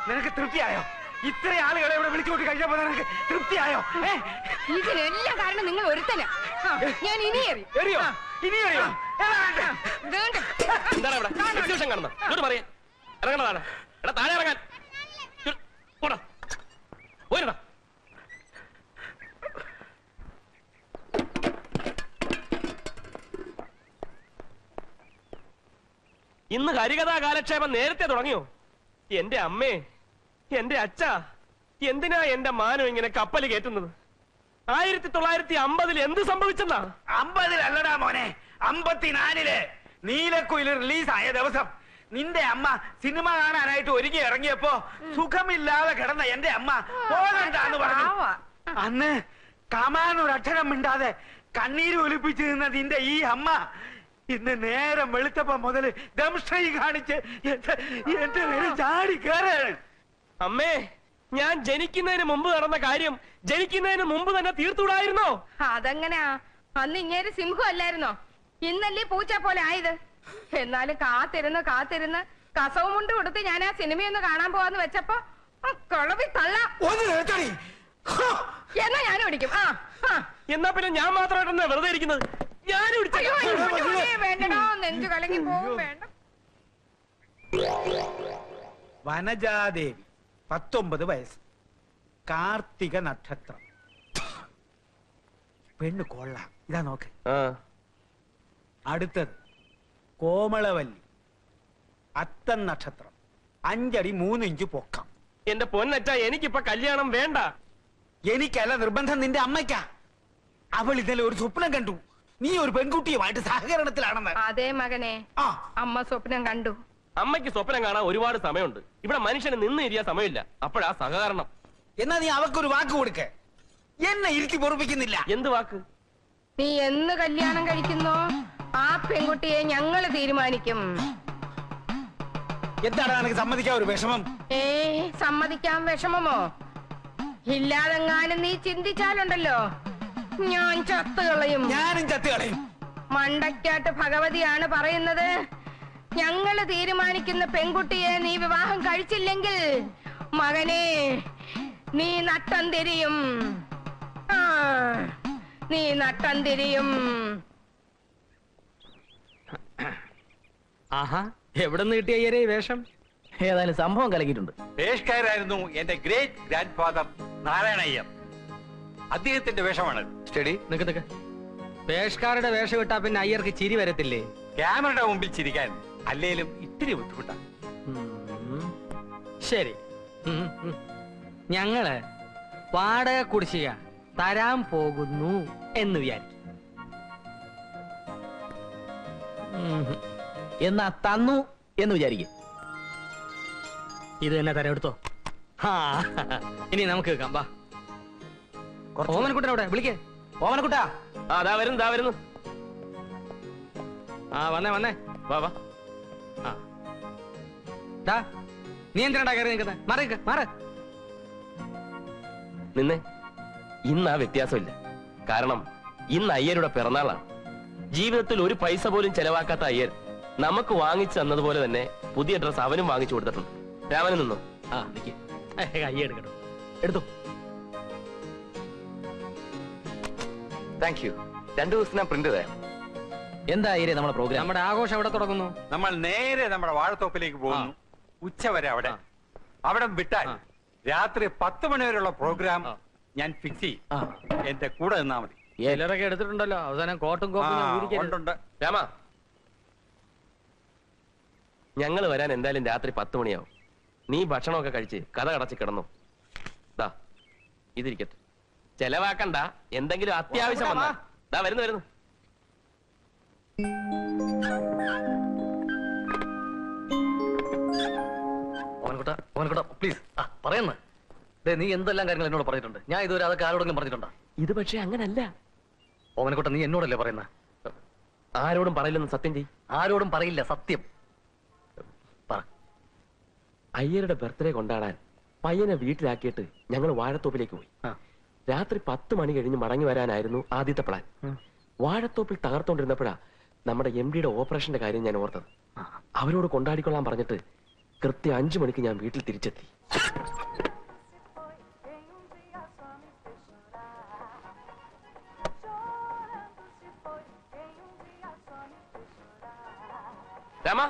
നിനക്ക് തൃപ്തിയായോ? ഇത്ര ആളുകളെ ഇവിടെ വിളിച്ചുകൊണ്ട് കഴിഞ്ഞപ്പോ നിനക്ക് തൃപ്തിയായോ? ഇതിനെല്ലാം കാരണം നിങ്ങൾ ഒരുത്തനാ. ഞാൻ ഇനി എറിയോ? ഇനി എറിയോ? എന്താണ് ഇവിടെ എക്സിബിഷൻ കാണുന്നത്? ഇങ്ങോട്ട് പറയാ ഇറങ്ങണതാണ്. എടാ താഴെ ഇറങ്ങാൻ പോരടാ. ഇന്ന് ഹരികഥാ കാലക്ഷേപം നേരത്തെ തുടങ്ങിയോ? എന്റെ അമ്മേ, എന്റെ അച്ഛ, എന്തിനാ എന്റെ മാനം ഇങ്ങനെ കപ്പൽ കയറ്റുന്നത്? 1950 എന്ത് സംഭവിച്ചെന്നാ? 50 മോനെ, 54 നീലക്കുയിൽ റിലീസായ ദിവസം നിന്റെ അമ്മ സിനിമ കാണാനായിട്ട് ഒരുങ്ങി ഇറങ്ങിയപ്പോ സുഖമില്ലാതെ കിടന്ന എന്റെ അമ്മ പോകണ്ടെന്ന് പറഞ്ഞു. അന്ന് കമാനൊരക്ഷരം മിണ്ടാതെ കണ്ണീര് ഒലിപ്പിച്ചു നിന്ന നിന്റെ ഈ അമ്മ ഇന്ന് നേരം വെളുത്തപ്പോ മുതല് ദംഷ്ട്രീ കാണിച്ച് എന്റെ നേരെ ചാടി കയറാണ്. അമ്മേ, ഞാൻ ജനിക്കുന്നതിന് മുമ്പ് നടന്ന കാര്യം ജനിക്കുന്നതിന് മുമ്പ് തന്നെ തീർത്തുകൂടായിരുന്നോ? അതെങ്ങനെയാ? അന്ന് ഇങ്ങേര് സിംഹം അല്ലായിരുന്നോ? ഇന്നല്ലേ പൂച്ച പോലെ ആയത്. എന്നാലും കാത്തിരുന്ന് കസവും കൊണ്ട് കൊടുത്ത് ഞാൻ ആ സിനിമയൊന്ന് കാണാൻ പോവാന്ന് വെച്ചപ്പോ കളവി തള്ള എന്നാ ഞാൻ ഓടിക്കും. എന്നാ പിന്നെ ഞാൻ മാത്രമായിട്ടെന്നാ വെറുതെ ഇരിക്കുന്നത്? വേണ്ടടോ, നെഞ്ചു കലങ്ങി പോവും. വേണ്ട. വനജാദേവി 19 വയസ്സ്, കാർത്തിക നക്ഷത്രം, പെണ്ണ് കൊള്ളാം. ഇതാ നോക്ക്. അടുത്തത് കോമളവല്ലി, അത്തം നക്ഷത്രം, 5 അടി 3 ഇഞ്ച് പൊക്കം. എന്റെ പൊന്നറ്റ, എനിക്കിപ്പൊ കല്യാണം വേണ്ട. എനിക്കല്ല നിർബന്ധം, നിന്റെ അമ്മയ്ക്കാ. അവൾ ഇന്നലെ ഒരു സ്വപ്നം കണ്ടു, നീ ഒരു പെൺകുട്ടിയുമായിട്ട് സഹകരണത്തിലാണെന്ന്. അതേ മകനെ, അമ്മ സ്വപ്നം കണ്ടു. അമ്മയ്ക്ക് സ്വപ്നം കാണാൻ ഒരുപാട് സമയമുണ്ട്. ഇവിടെ മനുഷ്യന് നിന്ന് ഇരിയാൻ സമയമില്ല. അപ്പോഴാ സഹകരണം. എന്നാ നീ അവക്കൊരു വാക്ക് കൊടുക്ക. എന്നെ ഇരുത്തി പൊറപ്പിക്കുന്നില്ല. എന്ത് വാക്ക്? നീ എന്ന് കല്യാണം കഴിക്കുന്നോ ആ പെൺകുട്ടിയെ ഞങ്ങള് തീരുമാനിക്കും. എന്താണ് എനിക്ക് സമ്മതിക്കാൻ ഒരു വിഷമം? സമ്മതിക്കാൻ വിഷമമോ? ഇല്ലാതെങ്ങാനും നീ ചിന്തിച്ചാലുണ്ടല്ലോ ഞാൻ ചത്തുകളയും. ഞാനും ചത്തുകളയും. മണ്ടയ്ക്കാട്ട് ഭഗവതിയാണ് പറയുന്നത്, ഞങ്ങള് തീരുമാനിക്കുന്ന പെൺകുട്ടിയെ നീ വിവാഹം കഴിച്ചില്ലെങ്കിൽ മകനെ നീ നട്ടം തിരിയും. നീ നട്ടം തിരിയും. ആഹാ, എവിടെ നിന്ന് കിട്ടിയ ഈ വേഷം? ഏതായാലും സംഭവം കലക്കിയിട്ടുണ്ട്. പേഷ്കാരായിരുന്നു എന്റെ ഗ്രേറ്റ് ഗ്രാൻഡ് ഫാദർ നാരായണയ്യർ. അദ്ദേഹത്തിന്റെ വേഷമാണ്. സ്റ്റഡി നിക്ക്. പേഷ്കാരുടെ വേഷം ഇട്ടാ പിന്നെ അയ്യർക്ക് ചിരി വരത്തില്ലേ? ക്യാമറയുടെ മുമ്പിൽ ചിരിക്കാൻ അല്ലേലും ഇത്തിരി ബുദ്ധിമുട്ടാണ്. ശരി, ഞങ്ങള് വാടക കുടിശ്ശിക തരാൻ പോകുന്നു എന്ന് വിചാരിക്കും. എന്നാ തന്നു എന്ന് വിചാരിക്കും. ഇത് തന്നെ തരാം, എടുത്തോ. ഇനി നമുക്ക് കേൾക്കാം. വാ, ഓമനക്കുട്ടൻ അവിടെ വിളിക്കേ. ഓമനക്കുട്ടാ, ദാ വരുന്നു. വന്നേ. വാ. നീ എന്തിനാ കയറി നിൽക്കുന്നത്? മാറ്. നിന്നെ ഇന്ന് ആ വ്യത്യാസമില്ല. കാരണം ഇന്ന് അയ്യരുടെ പിറന്നാളാണ്. ജീവിതത്തിൽ ഒരു പൈസ പോലും ചെലവാക്കാത്ത അയ്യർ നമുക്ക് വാങ്ങിച്ചു തന്നതുപോലെ തന്നെ പുതിയ ഡ്രസ് അവനും വാങ്ങിച്ചു കൊടുത്തിട്ടുണ്ട്. രാമന് നിന്നോ? നിക്ക്, അയ്യ എടുക്കട്ടോ. എടുത്തു. Thank you. 2 ദിവസത്തിനാ പ്രിന്റ് തരാം. എന്താ അയ്യരെ നമ്മുടെ പ്രോഗ്രാം? നമ്മുടെ ആഘോഷം എവിടെ തുടങ്ങുന്നു? നമ്മൾ നേരെ നമ്മുടെ വാഴത്തോപ്പിലേക്ക് പോകുന്നു. ഉച്ചവരെ അവിടെ വിട്ടാൽ രാത്രി 10 മണി വരെയുള്ള പ്രോഗ്രാം ഞാൻ ഫിക്സ് ചെയ്യും. എന്റെ കൂടെ നിന്നാ മതി. ചിലരൊക്കെ എടുത്തിട്ടുണ്ടല്ലോ. അവസാനം കോട്ടും കോപ്പും. രാമ, ഞങ്ങൾ വരാൻ എന്തായാലും രാത്രി 10 മണിയാവും. നീ ഭക്ഷണമൊക്കെ കഴിച്ച് കഥ കടച്ച് കിടന്നു. ദാ ഇതിരിക്കട്ടെ, ചെലവാക്കണ്ട. എന്തെങ്കിലും അത്യാവശ്യം വന്നാ ദാ വരുന്നു. ഓമനക്കുട്ട പ്ലീസ് പറയുന്ന. നീ എന്തെല്ലാം കാര്യങ്ങൾ എന്നോട് പറഞ്ഞിട്ടുണ്ട്. ഞാൻ ഇതുവരെ അതൊക്കെ ആരോടെങ്കിലും പറഞ്ഞിട്ടുണ്ടോ? ഇത് പക്ഷെ അങ്ങനല്ല. ഓമനക്കുട്ട, നീ എന്നോടല്ലേ പറയുന്ന? ആരോടും പറയില്ലെന്ന് സത്യം ചെയ്. ആരോടും പറയില്ല, സത്യം പറ. അയ്യരുടെ ബർത്ത്ഡേ കൊണ്ടാടാൻ പയ്യനെ വീട്ടിലാക്കിയിട്ട് ഞങ്ങൾ വാഴത്തോപ്പിലേക്ക് പോയി. രാത്രി 10 മണി കഴിഞ്ഞ് മടങ്ങി വരാനായിരുന്നു ആദ്യത്തെ പ്ലാൻ. വാഴത്തോപ്പിൽ തകർത്തോണ്ടിരുന്നപ്പോഴാ നമ്മുടെ MD ഓപ്പറേഷന്റെ കാര്യം ഞാൻ ഓർത്തത്. അവരോട് കൊണ്ടാടിക്കൊള്ളാൻ പറഞ്ഞിട്ട് കൃത്യം 5 മണിക്ക് ഞാൻ വീട്ടിൽ തിരിച്ചെത്തി. രാമ,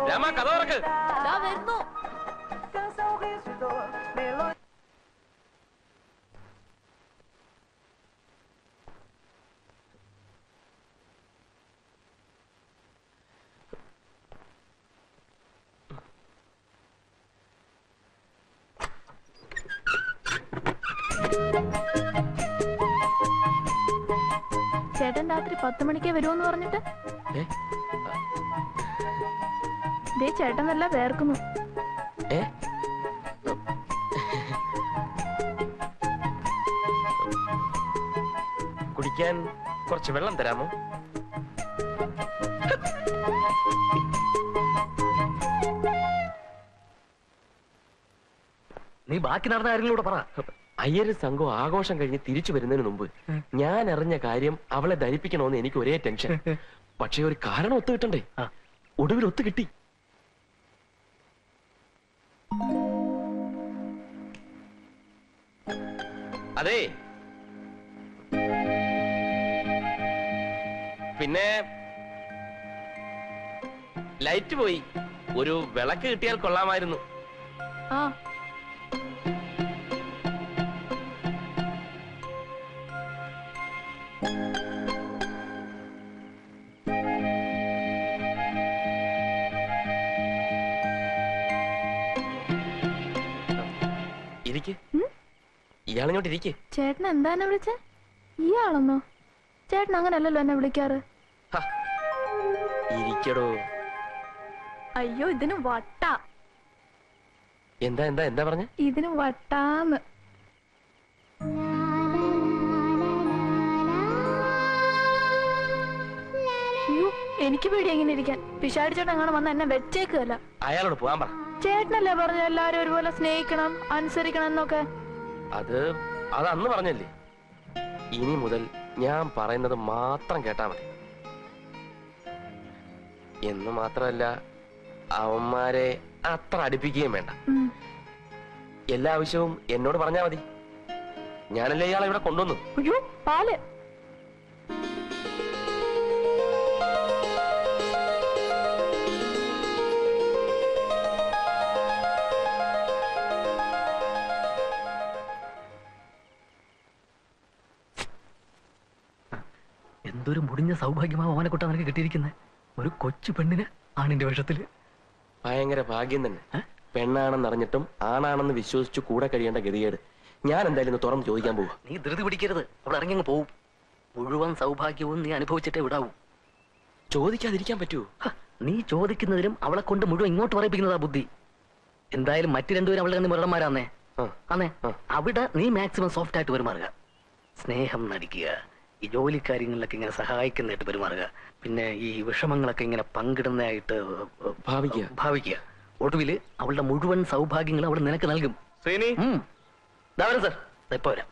രാമ, കഥ തുറക്ക്. ചേട്ടൻ രാത്രി 10 മണിക്കേ വരുമെന്ന് പറഞ്ഞിട്ട് ദേ ചേട്ടൻ നല്ല വേർക്കുന്നു. കുടിക്കാൻ കുറച്ച് വെള്ളം തരാമോ? നീ ബാക്കി നടന്ന കാര്യങ്ങളൂടെ പറ. അയ്യര് സംഘം ആഘോഷം കഴിഞ്ഞ് തിരിച്ചു വരുന്നതിന് മുമ്പ് ഞാൻ അറിഞ്ഞ കാര്യം അവളെ ധരിപ്പിക്കണമെന്ന് എനിക്ക് ഒരേ ടെൻഷൻ. പക്ഷെ ഒരു കാരണം ഒത്തു കിട്ടണ്ടേ? ഒടുവിൽ ഒത്തു കിട്ടി. അതെ, പിന്നെ ലൈറ്റ് പോയി. ഒരു വിളക്ക് കിട്ടിയാൽ കൊള്ളാമായിരുന്നു. ആ ഇയാളിങ്ങോട്ട് ഇരിക്കേ. ചേട്ടൻ എന്താ എന്നെ വിളിച്ചേ? ഇയാളെന്നോ? ചേട്ടൻ അങ്ങനല്ലല്ലോ എന്നെ വിളിക്കാറ്. ഇരിക്കടോ. അയ്യോ, ഇതിന് വട്ട. എന്താ എന്താ എന്താ പറഞ്ഞ? ഇതിന് വട്ടാന്ന്. അയ്യോ, എനിക്ക് പേടി എങ്ങനെ ഇരിക്കാൻ. പിശാടി ചേട്ടൻ അങ്ങനെ വന്ന എന്നെ വെച്ചേക്കല്ല. അയാളോട് പോകാൻ പറ. ചേട്ടനല്ലേ പറഞ്ഞ എല്ലാരും ഒരുപോലെ സ്നേഹിക്കണം, അനുസരിക്കണം എന്നൊക്കെ? അത് അന്ന് പറഞ്ഞല്ലേ. ഇനി മുതൽ ഞാൻ പറയുന്നത് മാത്രം കേട്ടാ മതി. എന്ന് മാത്രമല്ല, അവന്മാരെ അത്ര അടുപ്പിക്കുകയും വേണ്ട. എല്ലാ ആവശ്യവും എന്നോട് പറഞ്ഞാ മതി. ഞാനല്ലേ ഇയാളെ ഇവിടെ കൊണ്ടുവന്നു. അയ്യോ, പാല്. എന്തൊരു മുടിഞ്ഞ സൗഭാഗ്യമാ ഓനെക്കുട്ട നിനക്ക് കിട്ടിയിരിക്കുന്നത്. ഒരു കൊച്ചു പെണ്ണിന് ആണിന്റെ വേഷത്തില്. ഭയങ്കര ഭാഗ്യം തന്നെ. പെണ്ണാണെന്നറിഞ്ഞിട്ടും ആണാണെന്ന് വിശ്വസിച്ചു കൂടെ കഴിയേണ്ട ഗതികേട്. ഞാൻ എന്തായാലും തുറന്ന് ചോദിക്കാൻ പോവാ. നീ ധൃതി പിടിക്കരുത്. അവിടെ ഇറങ്ങി പോവും. മുഴുവൻ സൗഭാഗ്യവും നീ അനുഭവിച്ചിട്ടേ വിടാവൂ. ചോദിക്കാതിരിക്കാൻ പറ്റുമോ? നീ ചോദിക്കുന്നതിലും അവളെ കൊണ്ട് മുഴുവൻ ഇങ്ങോട്ട് പറയിപ്പിക്കുന്നതാ ബുദ്ധി. എന്തായാലും മറ്റു രണ്ടുപേരും അവളുടെ കണ്ണി മുരടന്മാരാന്നേ. അന്നേ അവിടെ നീ മാക്സിമം സോഫ്റ്റ് ആയിട്ട് പെരുമാറുക. സ്നേഹം നടിക്കുക. ഈ ജോലി കാര്യങ്ങളിലൊക്കെ ഇങ്ങനെ സഹായിക്കുന്നതായിട്ട് പെരുമാറുക. പിന്നെ ഈ വിഷമങ്ങളൊക്കെ ഇങ്ങനെ പങ്കിടുന്നതായിട്ട് ഭാവിക്കുക. ഒടുവില് അവളുടെ മുഴുവൻ സൗഭാഗ്യങ്ങളും അവൾ നിനക്ക് നൽകും. ശ്രീനി ദാ വരാം സർ, ഇപ്പൊ വരാം.